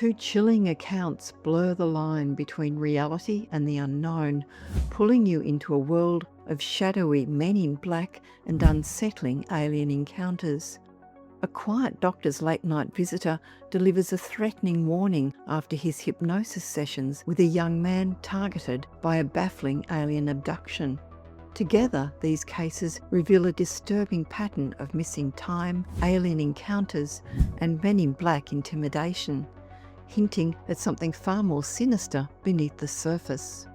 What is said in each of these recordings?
two chilling accounts blur the line between reality and the unknown, pulling you into a world of shadowy men in black and unsettling alien encounters. A quiet doctor's late-night visitor delivers a threatening warning after his hypnosis sessions with a young man targeted by a baffling alien abduction. Together, these cases reveal a disturbing pattern of missing time, alien encounters, and men in black intimidation, hinting at something far more sinister beneath the surface.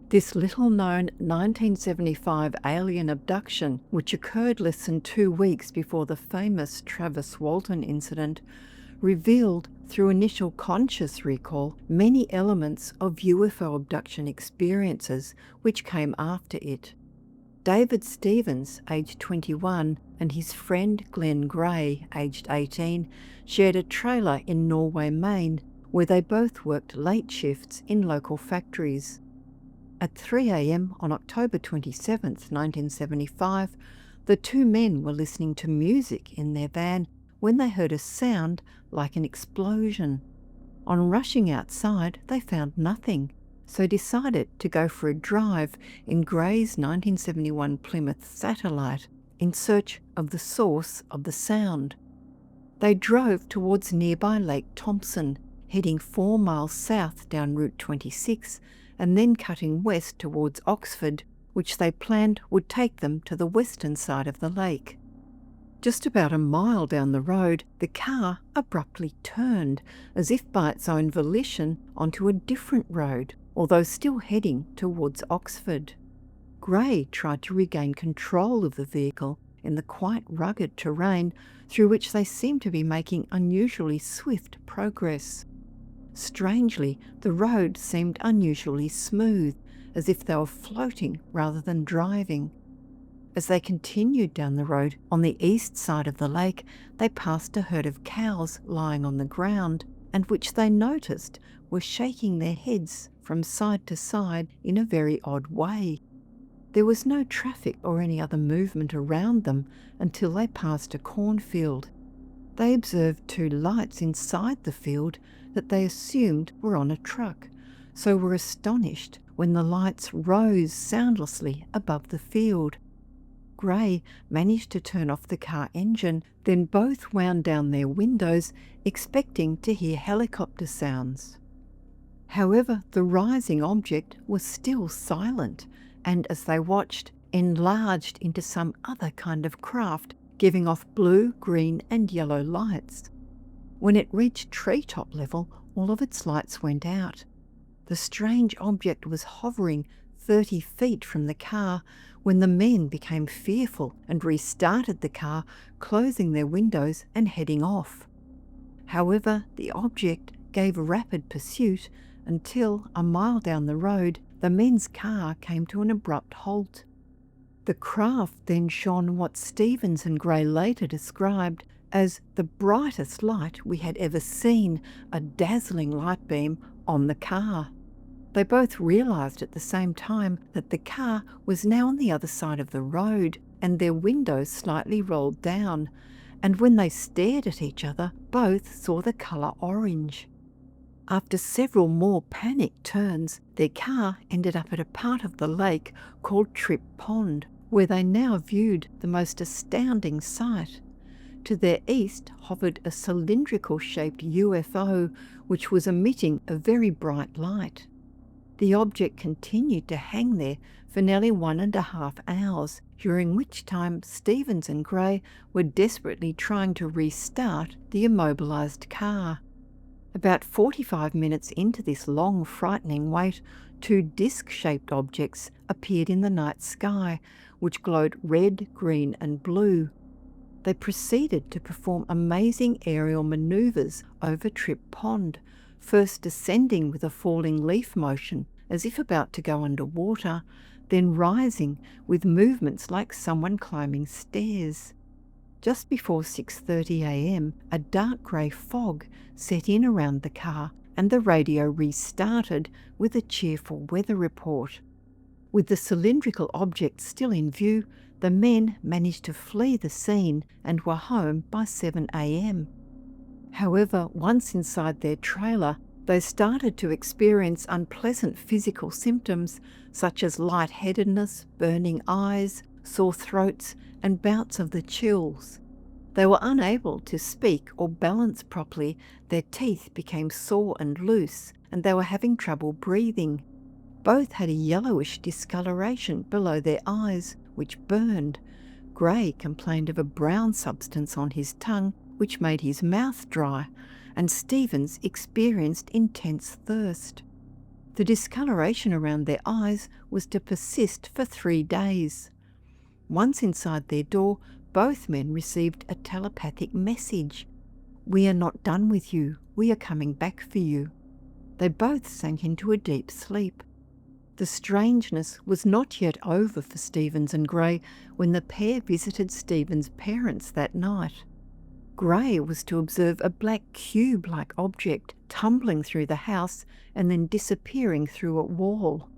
This little-known 1975 alien abduction, which occurred less than 2 weeks before the famous Travis Walton incident, revealed through initial conscious recall many elements of UFO abduction experiences which came after it. David Stevens, aged 21, and his friend Glenn Gray, aged 18, shared a trailer in Norway, Maine, where they both worked late shifts in local factories. At 3 a.m. on October 27, 1975, the two men were listening to music in their van when they heard a sound like an explosion. On rushing outside, they found nothing, so decided to go for a drive in Gray's 1971 Plymouth Satellite in search of the source of the sound. They drove towards nearby Lake Thompson, heading 4 miles south down Route 26, and then cutting west towards Oxford, which they planned would take them to the western side of the lake. Just about a mile down the road, the car abruptly turned, as if by its own volition, onto a different road, although still heading towards Oxford. Gray tried to regain control of the vehicle in the quite rugged terrain through which they seemed to be making unusually swift progress. Strangely, the road seemed unusually smooth, as if they were floating rather than driving. As they continued down the road on the east side of the lake, they passed a herd of cows lying on the ground, and which they noticed were shaking their heads from side to side in a very odd way. There was no traffic or any other movement around them until they passed a cornfield. They observed 2 lights inside the field that they assumed were on a truck, so were astonished when the lights rose soundlessly above the field. Gray managed to turn off the car engine, then both wound down their windows, expecting to hear helicopter sounds. However, the rising object was still silent, and as they watched, enlarged into some other kind of craft, giving off blue, green, and yellow lights. When it reached treetop level, all of its lights went out. The strange object was hovering 30 feet from the car when the men became fearful and restarted the car, closing their windows and heading off. However, the object gave rapid pursuit until, a mile down the road, the men's car came to an abrupt halt. The craft then shone what Stevens and Gray later described as the brightest light we had ever seen, a dazzling light beam on the car. They both realised at the same time that the car was now on the other side of the road and their windows slightly rolled down, and when they stared at each other, both saw the colour orange. After several more panicked turns, their car ended up at a part of the lake called Trip Pond, where they now viewed the most astounding sight. To their east hovered a cylindrical-shaped UFO which was emitting a very bright light. The object continued to hang there for nearly 1.5 hours, during which time Stevens and Gray were desperately trying to restart the immobilised car. About 45 minutes into this long, frightening wait, 2 disc-shaped objects appeared in the night sky, which glowed red, green, and blue. They proceeded to perform amazing aerial manoeuvres over Trip Pond, first descending with a falling leaf motion as if about to go underwater, then rising with movements like someone climbing stairs. Just before 6:30 a.m, a dark grey fog set in around the car and the radio restarted with a cheerful weather report. With the cylindrical object still in view, the men managed to flee the scene and were home by 7 a.m. However, once inside their trailer, they started to experience unpleasant physical symptoms such as lightheadedness, burning eyes, sore throats, and bouts of the chills. They were unable to speak or balance properly, their teeth became sore and loose, and they were having trouble breathing. Both had a yellowish discoloration below their eyes, which burned. Gray complained of a brown substance on his tongue, which made his mouth dry, and Stevens experienced intense thirst. The discoloration around their eyes was to persist for 3 days. Once inside their door, both men received a telepathic message. "We are not done with you. We are coming back for you." They both sank into a deep sleep. The strangeness was not yet over for Stevens and Gray when the pair visited Stevens' parents that night. Gray was to observe a black cube-like object tumbling through the house and then disappearing through a wall.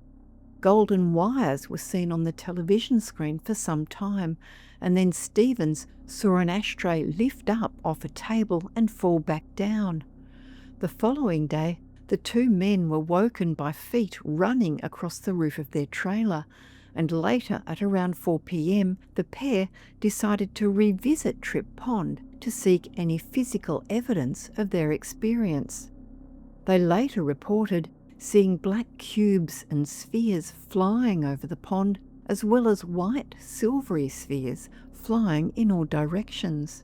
Golden wires were seen on the television screen for some time, and then Stevens saw an ashtray lift up off a table and fall back down. The following day, the two men were woken by feet running across the roof of their trailer, and later at around 4 p.m, the pair decided to revisit Tripp Pond to seek any physical evidence of their experience. They later reported seeing black cubes and spheres flying over the pond, as well as white, silvery spheres flying in all directions.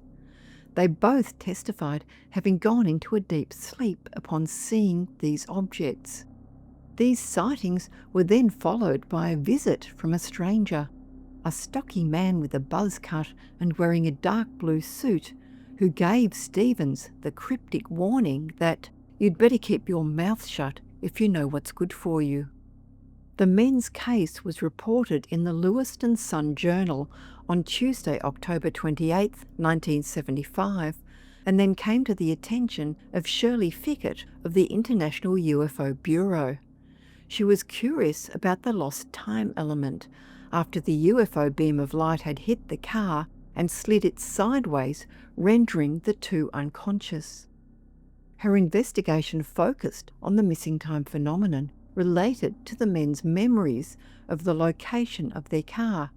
They both testified having gone into a deep sleep upon seeing these objects. These sightings were then followed by a visit from a stranger, a stocky man with a buzz cut and wearing a dark blue suit, who gave Stevens the cryptic warning that you'd better keep your mouth shut if you know what's good for you. The men's case was reported in the Lewiston Sun-Journal on Tuesday, October 28, 1975, and then came to the attention of Shirley Fickett of the International UFO Bureau. She was curious about the lost time element after the UFO beam of light had hit the car and slid it sideways, rendering the two unconscious. Her investigation focused on the missing time phenomenon related to the men's memories of the location of their car,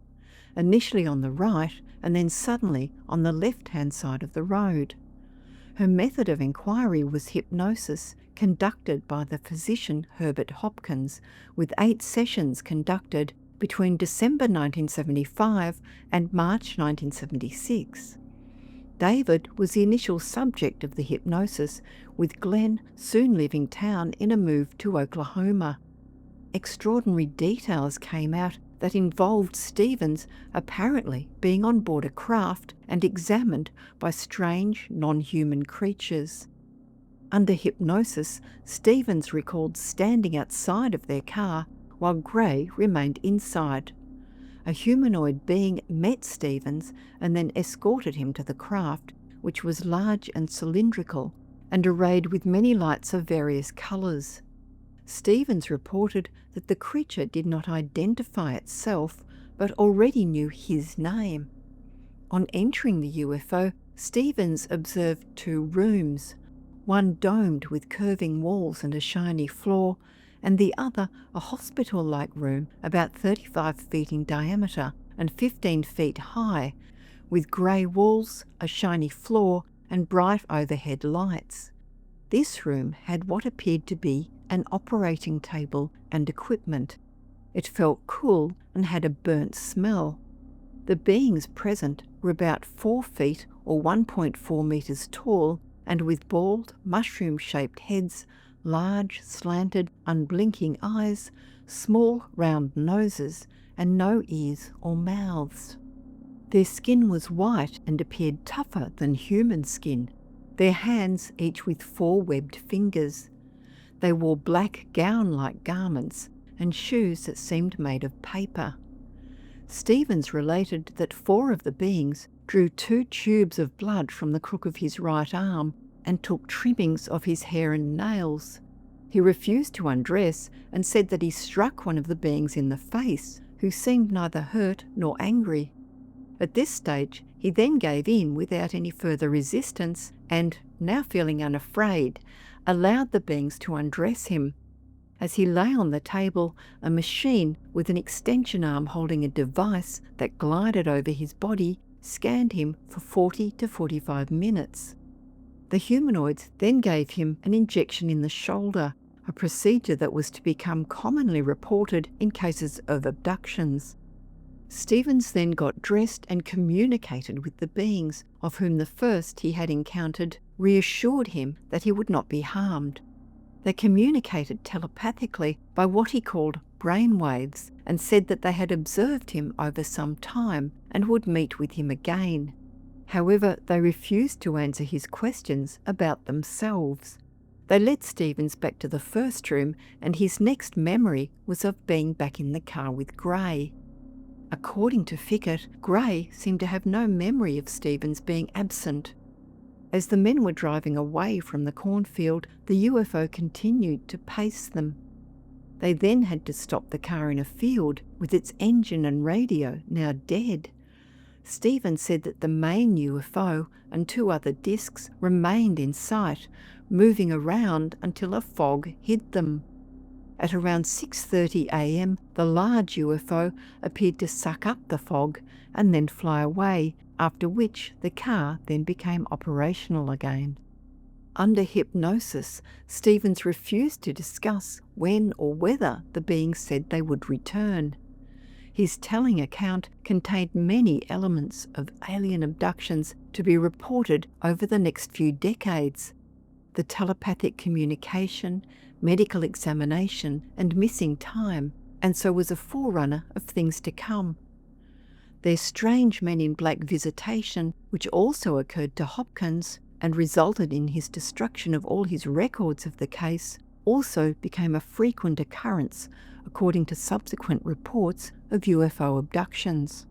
initially on the right and then suddenly on the left-hand side of the road. Her method of inquiry was hypnosis, conducted by the physician Herbert Hopkins, with 8 sessions conducted between December 1975 and March 1976. David was the initial subject of the hypnosis, with Glenn soon leaving town in a move to Oklahoma. Extraordinary details came out that involved Stevens apparently being on board a craft and examined by strange non-human creatures. Under hypnosis, Stevens recalled standing outside of their car while Gray remained inside. A humanoid being met Stevens and then escorted him to the craft, which was large and cylindrical and arrayed with many lights of various colours. Stevens reported that the creature did not identify itself, but already knew his name. On entering the UFO, Stevens observed 2 rooms, one domed with curving walls and a shiny floor, and the other a hospital-like room about 35 feet in diameter and 15 feet high, with grey walls, a shiny floor, and bright overhead lights. This room had what appeared to be an operating table and equipment. It felt cool and had a burnt smell. The beings present were about 4 feet or 1.4 meters tall and with bald, mushroom-shaped heads, large, slanted, unblinking eyes, small, round noses, and no ears or mouths. Their skin was white and appeared tougher than human skin, their hands each with 4 webbed fingers. They wore black gown-like garments and shoes that seemed made of paper. Stevens related that 4 of the beings drew 2 tubes of blood from the crook of his right arm and took trimmings of his hair and nails. He refused to undress and said that he struck one of the beings in the face, who seemed neither hurt nor angry. At this stage, he then gave in without any further resistance and, now feeling unafraid, allowed the beings to undress him. As he lay on the table, a machine with an extension arm holding a device that glided over his body scanned him for 40 to 45 minutes. The humanoids then gave him an injection in the shoulder, a procedure that was to become commonly reported in cases of abductions. Stevens then got dressed and communicated with the beings, of whom the first he had encountered reassured him that he would not be harmed. They communicated telepathically by what he called brainwaves and said that they had observed him over some time and would meet with him again. However, they refused to answer his questions about themselves. They led Stevens back to the first room, and his next memory was of being back in the car with Gray. According to Fickett, Gray seemed to have no memory of Stevens being absent. As the men were driving away from the cornfield, the UFO continued to pace them. They then had to stop the car in a field, with its engine and radio now dead. Stevens said that the main UFO and 2 other discs remained in sight, moving around until a fog hid them. At around 6:30 a.m, the large UFO appeared to suck up the fog and then fly away, after which the car then became operational again. Under hypnosis, Stevens refused to discuss when or whether the beings said they would return. His telling account contained many elements of alien abductions to be reported over the next few decades. The telepathic communication, medical examination, and missing time, and so was a forerunner of things to come. Their strange men in black visitation, which also occurred to Hopkins and resulted in his destruction of all his records of the case, also became a frequent occurrence, according to subsequent reports of UFO abductions.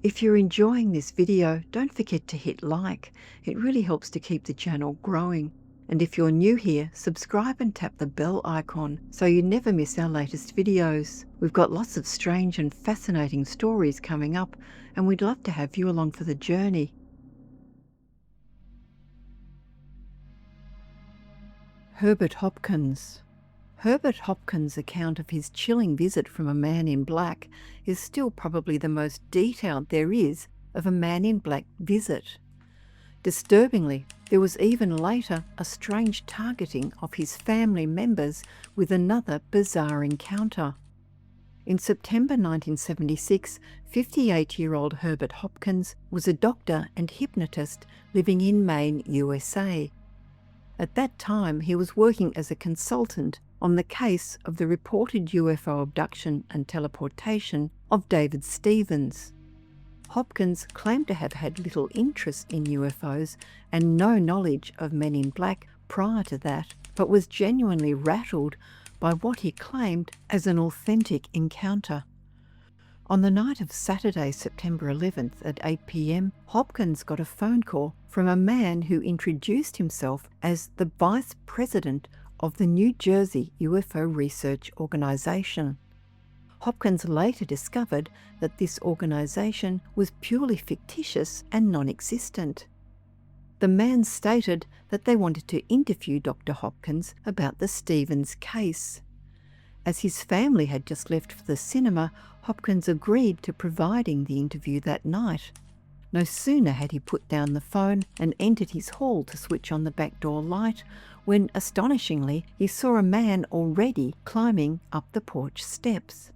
If you're enjoying this video, don't forget to hit like. It really helps to keep the channel growing. And if you're new here, subscribe and tap the bell icon so you never miss our latest videos. We've got lots of strange and fascinating stories coming up, and we'd love to have you along for the journey. Herbert Hopkins. Herbert Hopkins' account of his chilling visit from a man in black is still probably the most detailed there is of a man in black visit. Disturbingly, there was even later a strange targeting of his family members with another bizarre encounter. In September 1976, 58-year-old Herbert Hopkins was a doctor and hypnotist living in Maine, USA. At that time, he was working as a consultant on the case of the reported UFO abduction and teleportation of David Stevens. Hopkins claimed to have had little interest in UFOs and no knowledge of men in black prior to that, but was genuinely rattled by what he claimed as an authentic encounter. On the night of Saturday, September 11th at 8 p.m, Hopkins got a phone call from a man who introduced himself as the Vice President of the New Jersey UFO Research Organization. Hopkins later discovered that this organization was purely fictitious and non-existent. The man stated that they wanted to interview Dr. Hopkins about the Stevens case. As his family had just left for the cinema, Hopkins agreed to providing the interview that night. No sooner had he put down the phone and entered his hall to switch on the back door light when, astonishingly, he saw a man already climbing up the porch steps.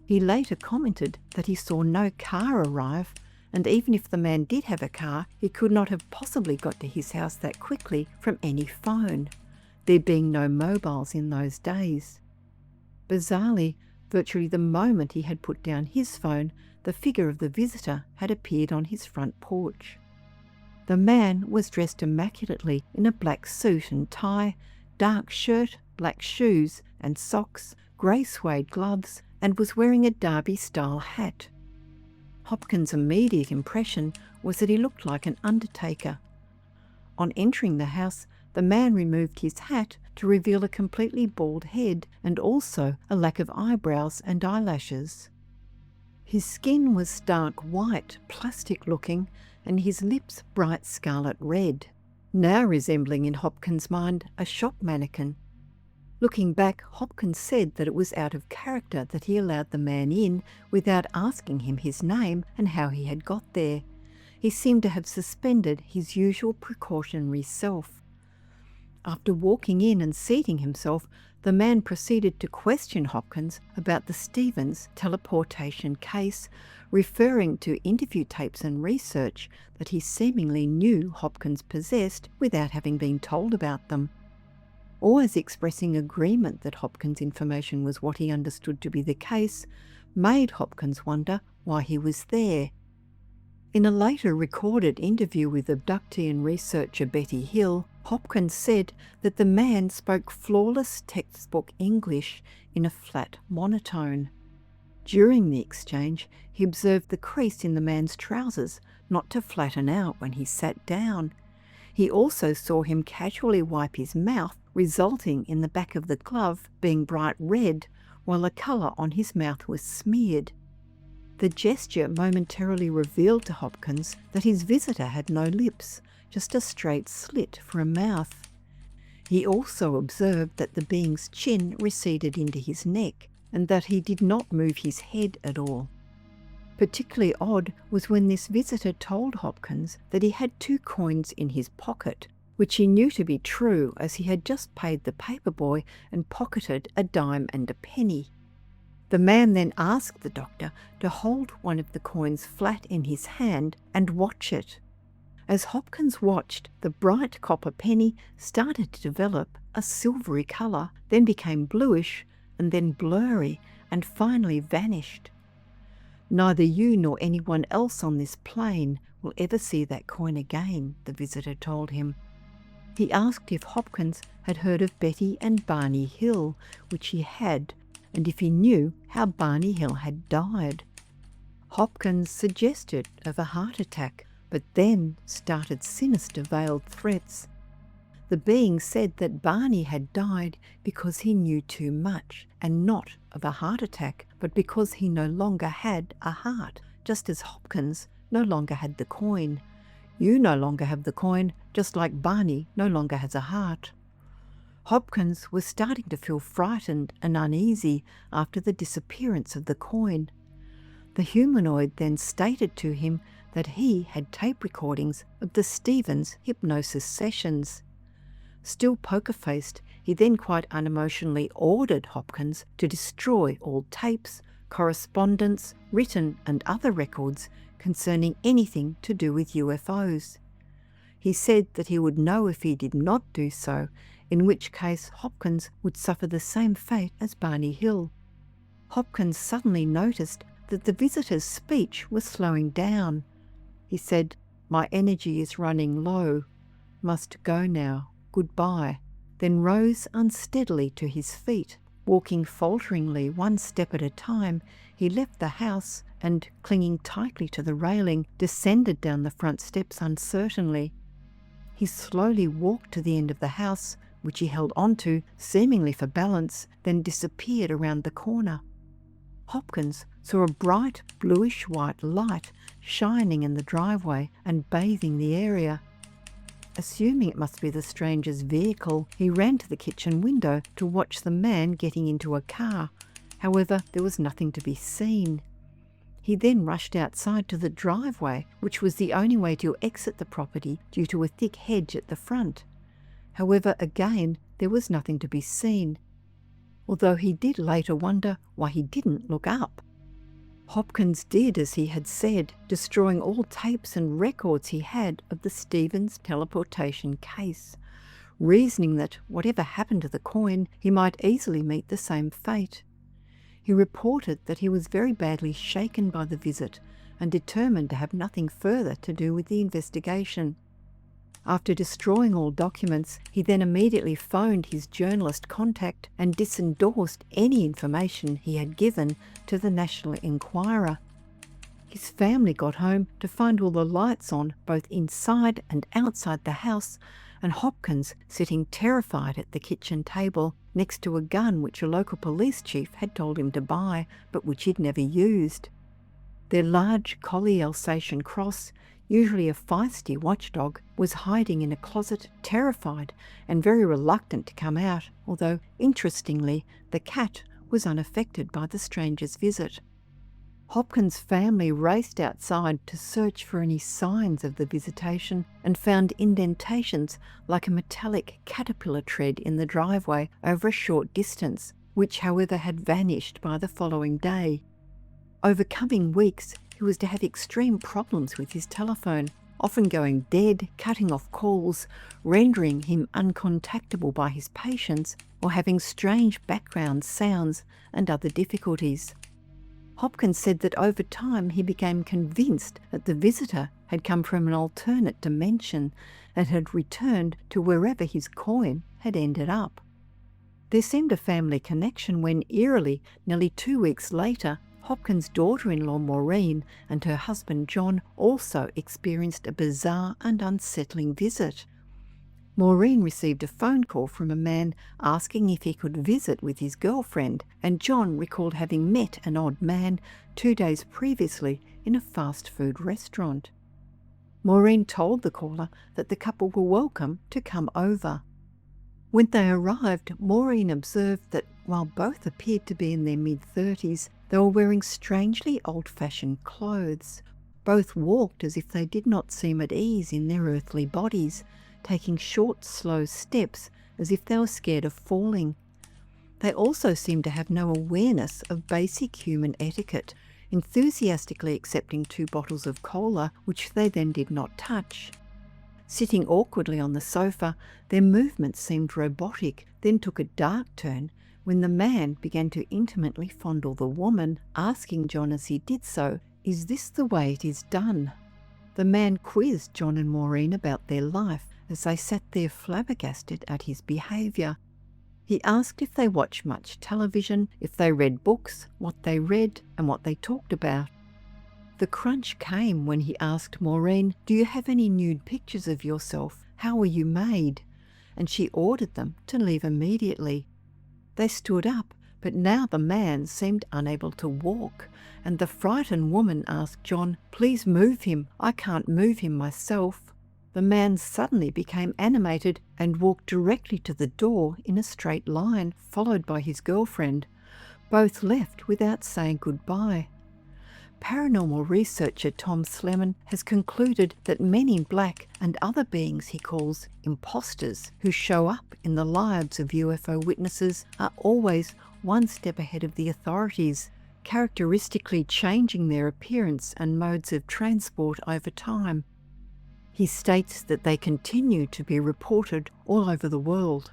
He later commented that he saw no car arrive, and even if the man did have a car, he could not have possibly got to his house that quickly from any phone, there being no mobiles in those days. Bizarrely, virtually the moment he had put down his phone, the figure of the visitor had appeared on his front porch. The man was dressed immaculately in a black suit and tie, dark shirt, black shoes and socks, grey suede gloves, and was wearing a derby-style hat. Hopkins' immediate impression was that he looked like an undertaker. On entering the house, the man removed his hat to reveal a completely bald head and also a lack of eyebrows and eyelashes. His skin was stark white, plastic-looking, and his lips bright scarlet red, now resembling in Hopkins' mind a shop mannequin. Looking back, Hopkins said that it was out of character that he allowed the man in without asking him his name and how he had got there. He seemed to have suspended his usual precautionary self. After walking in and seating himself, the man proceeded to question Hopkins about the Stevens teleportation case, referring to interview tapes and research that he seemingly knew Hopkins possessed without having been told about them. Always expressing agreement that Hopkins' information was what he understood to be the case, made Hopkins wonder why he was there. In a later recorded interview with abductee and researcher Betty Hill, Hopkins said that the man spoke flawless textbook English in a flat monotone. During the exchange, he observed the crease in the man's trousers not to flatten out when he sat down. He also saw him casually wipe his mouth, resulting in the back of the glove being bright red, while the colour on his mouth was smeared. The gesture momentarily revealed to Hopkins that his visitor had no lips, just a straight slit for a mouth. He also observed that the being's chin receded into his neck, and that he did not move his head at all. Particularly odd was when this visitor told Hopkins that he had 2 coins in his pocket, which he knew to be true as he had just paid the paperboy and pocketed a dime and a penny. The man then asked the doctor to hold one of the coins flat in his hand and watch it. As Hopkins watched, the bright copper penny started to develop a silvery colour, then became bluish, and then blurry, and finally vanished. Neither you nor anyone else on this plane will ever see that coin again, the visitor told him. He asked if Hopkins had heard of Betty and Barney Hill, which he had, and if he knew how Barney Hill had died. Hopkins suggested of a heart attack, but then started sinister veiled threats. The being said that Barney had died because he knew too much, and not of a heart attack, but because he no longer had a heart, just as Hopkins no longer had the coin. You no longer have the coin, just like Barney no longer has a heart. Hopkins was starting to feel frightened and uneasy after the disappearance of the coin. The humanoid then stated to him that he had tape recordings of the Stevens hypnosis sessions. Still poker-faced, he then quite unemotionally ordered Hopkins to destroy all tapes, correspondence, written and other records concerning anything to do with UFOs. He said that he would know if he did not do so, in which case Hopkins would suffer the same fate as Barney Hill. Hopkins suddenly noticed that the visitor's speech was slowing down. He said, "My energy is running low. Must go now. Goodbye," then rose unsteadily to his feet. Walking falteringly 1 step at a time, he left the house and, clinging tightly to the railing, descended down the front steps uncertainly. He slowly walked to the end of the house, which he held onto, seemingly for balance, then disappeared around the corner. Hopkins saw a bright bluish-white light shining in the driveway and bathing the area. Assuming it must be the stranger's vehicle, he ran to the kitchen window to watch the man getting into a car. However, there was nothing to be seen. He then rushed outside to the driveway, which was the only way to exit the property due to a thick hedge at the front. However, again, there was nothing to be seen, although he did later wonder why he didn't look up. Hopkins did as he had said, destroying all tapes and records he had of the Stevens teleportation case, reasoning that whatever happened to the coin, he might easily meet the same fate. He reported that he was very badly shaken by the visit and determined to have nothing further to do with the investigation. After destroying all documents, he then immediately phoned his journalist contact and disendorsed any information he had given to the National Enquirer. His family got home to find all the lights on both inside and outside the house, and Hopkins sitting terrified at the kitchen table next to a gun which a local police chief had told him to buy, but which he'd never used. Their large collie Alsatian cross, usually a feisty watchdog, was hiding in a closet, terrified and very reluctant to come out, although, interestingly, the cat was unaffected by the stranger's visit. Hopkins' family raced outside to search for any signs of the visitation and found indentations like a metallic caterpillar tread in the driveway over a short distance, which however had vanished by the following day. Over coming weeks, he was to have extreme problems with his telephone, often going dead, cutting off calls, rendering him uncontactable by his patients, or having strange background sounds and other difficulties. Hopkins said that over time he became convinced that the visitor had come from an alternate dimension and had returned to wherever his coin had ended up. There seemed a family connection when, eerily, nearly 2 weeks later, Hopkins' daughter-in-law Maureen and her husband John also experienced a bizarre and unsettling visit. Maureen received a phone call from a man asking if he could visit with his girlfriend, and John recalled having met an odd man 2 days previously in a fast food restaurant. Maureen told the caller that the couple were welcome to come over. When they arrived, Maureen observed that while both appeared to be in their mid-30s, they were wearing strangely old-fashioned clothes. Both walked as if they did not seem at ease in their earthly bodies, taking short, slow steps as if they were scared of falling. They also seemed to have no awareness of basic human etiquette, enthusiastically accepting 2 bottles of cola, which they then did not touch. Sitting awkwardly on the sofa, their movements seemed robotic, then took a dark turn when the man began to intimately fondle the woman, asking John as he did so, "Is this the way it is done?" The man quizzed John and Maureen about their life as they sat there flabbergasted at his behaviour. He asked if they watched much television, if they read books, what they read, and what they talked about. The crunch came when he asked Maureen, "Do you have any nude pictures of yourself? How were you made?" And she ordered them to leave immediately. They stood up, but now the man seemed unable to walk, and the frightened woman asked John, "Please move him, I can't move him myself." The man suddenly became animated and walked directly to the door in a straight line, followed by his girlfriend. Both left without saying goodbye. Paranormal researcher Tom Slemen has concluded that men in black and other beings he calls imposters who show up in the lives of UFO witnesses are always one step ahead of the authorities, characteristically changing their appearance and modes of transport over time. He states that they continue to be reported all over the world.